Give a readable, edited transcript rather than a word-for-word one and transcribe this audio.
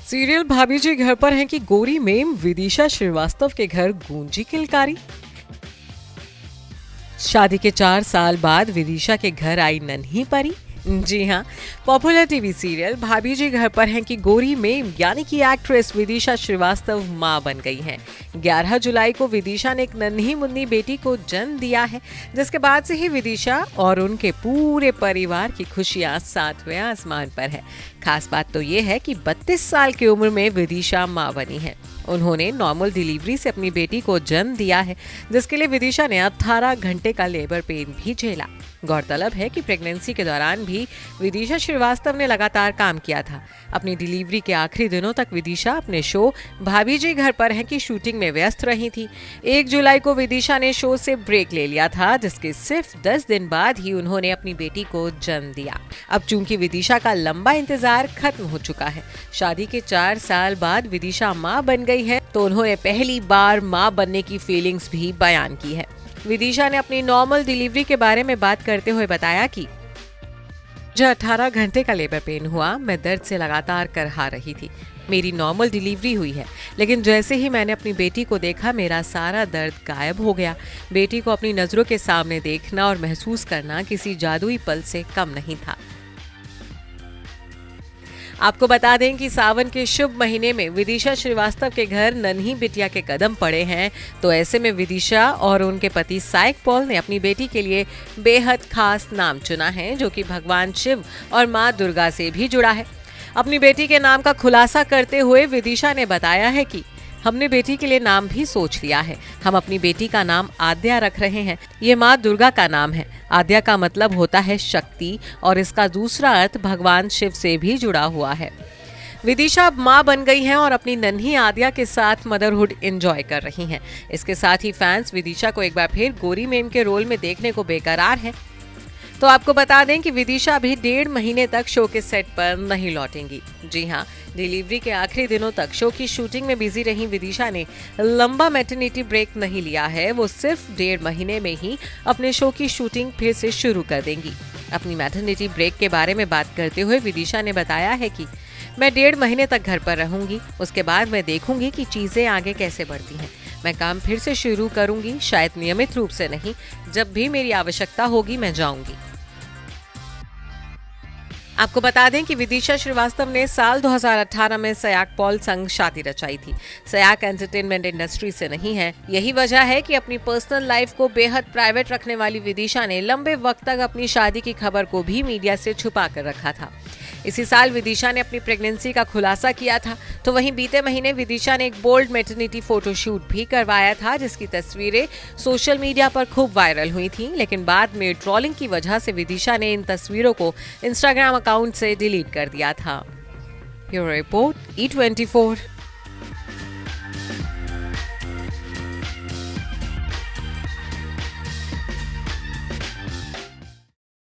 Serial भाभी जी घर पर हैं कि गोरी मेम विदिशा श्रीवास्तव के घर गूंजी किलकारी। शादी के 4 साल बाद विदिशा के घर आई नन्ही परी। जी हाँ, पॉपुलर टीवी सीरियल भाभी जी घर पर हैं कि गोरी मेम यानी कि एक्ट्रेस विदिशा श्रीवास्तव मां बन गई हैं। 11 जुलाई को विदिशा ने एक नन्ही मुन्नी बेटी को जन्म दिया है, जिसके बाद से ही विदिशा और उनके पूरे परिवार की खुशियां 7वें आसमान पर है। खास बात तो ये है कि 32 साल की उम्र में विदिशा मां बनी है। उन्होंने नॉर्मल डिलीवरी से अपनी बेटी को जन्म दिया है, जिसके लिए विदिशा ने 18 घंटे का लेबर पेन भी झेला। गौरतलब है कि प्रेगनेंसी के दौरान भी विदिशा श्रीवास्तव ने लगातार काम किया था। अपनी डिलीवरी के आखिरी दिनों तक विदिशा अपने शो भाभी जी घर पर हैं की शूटिंग में व्यस्त रही थी। 1 जुलाई को विदिशा ने शो से ब्रेक ले लिया था, जिसके सिर्फ 10 दिन बाद ही उन्होंने अपनी बेटी को जन्म दिया। अब चूंकि विदिशा का लंबा इंतजार खत्म हो चुका है, शादी के 4 साल बाद विदिशा मां बन गई है, तो उन्होंने पहली बार मां बनने की फीलिंग्स भी बयान की है। विदिशा ने अपनी नॉर्मल डिलीवरी के बारे में बात करते हुए बताया कि मुझे 18 घंटे का लेबर पेन हुआ। मैं दर्द से लगातार करहा रही थी। मेरी नॉर्मल डिलीवरी हुई है, लेकिन जैसे ही मैंने अपनी बेटी को देखा मेरा सारा दर्द गायब हो गया। बेटी को अपनी नजरों के सामने देखना और महसूस करना किसी जादुई पल से कम नहीं था। आपको बता दें कि सावन के शुभ महीने में विदिशा श्रीवास्तव के घर नन्ही बिटिया के कदम पड़े हैं, तो ऐसे में विदिशा और उनके पति साइक पॉल ने अपनी बेटी के लिए बेहद खास नाम चुना है, जो कि भगवान शिव और मां दुर्गा से भी जुड़ा है। अपनी बेटी के नाम का खुलासा करते हुए विदिशा ने बताया है कि हमने बेटी के लिए नाम भी सोच लिया है। हम अपनी बेटी का नाम आद्या रख रहे हैं। ये माँ दुर्गा का नाम है। आद्या का मतलब होता है शक्ति, और इसका दूसरा अर्थ भगवान शिव से भी जुड़ा हुआ है। विदिशा अब मां बन गई हैं और अपनी नन्ही आद्या के साथ मदरहुड एंजॉय कर रही हैं। इसके साथ ही फैंस विदिशा को एक बार फिर गोरी मेम के रोल में देखने को बेकरार हैं। तो आपको बता दें कि विदिशा अभी 1.5 महीने तक शो के सेट पर नहीं लौटेंगी। जी हाँ, डिलीवरी के आखिरी दिनों तक शो की शूटिंग में बिजी रही विदिशा ने लंबा मैटरनिटी ब्रेक नहीं लिया है। वो सिर्फ 1.5 महीने में ही अपने शो की शूटिंग फिर से शुरू कर देंगी। अपनी मैटरनिटी ब्रेक के बारे में बात करते हुए विदिशा ने बताया है कि मैं 1.5 महीने तक घर पर रहूंगी। उसके बाद मैं देखूंगी कि चीजें आगे कैसे बढ़ती हैं। मैं काम फिर से शुरू करूंगी, शायद नियमित रूप से नहीं। जब भी मेरी आवश्यकता होगी मैं जाऊंगी। आपको बता दें कि विदिशा श्रीवास्तव ने साल 2018 में सयाक पॉल संग शादी रचाई थी। सयाक एंटरटेनमेंट इंडस्ट्री से नहीं है। यही वजह है कि अपनी पर्सनल लाइफ को बेहद प्राइवेट रखने वाली विदिशा ने लंबे वक्त तक अपनी शादी की खबर को भी मीडिया से छुपा कर रखा था। इसी साल विदिशा ने अपनी प्रेगनेंसी का खुलासा किया था, तो वहीं बीते महीने विदिशा ने एक बोल्ड मैटरनिटी फोटोशूट भी करवाया था, जिसकी तस्वीरें सोशल मीडिया पर खूब वायरल हुई थीं। लेकिन बाद में ट्रोलिंग की वजह से विदिशा ने इन तस्वीरों को इंस्टाग्राम अकाउंट से डिलीट कर दिया था। Bureau report E24।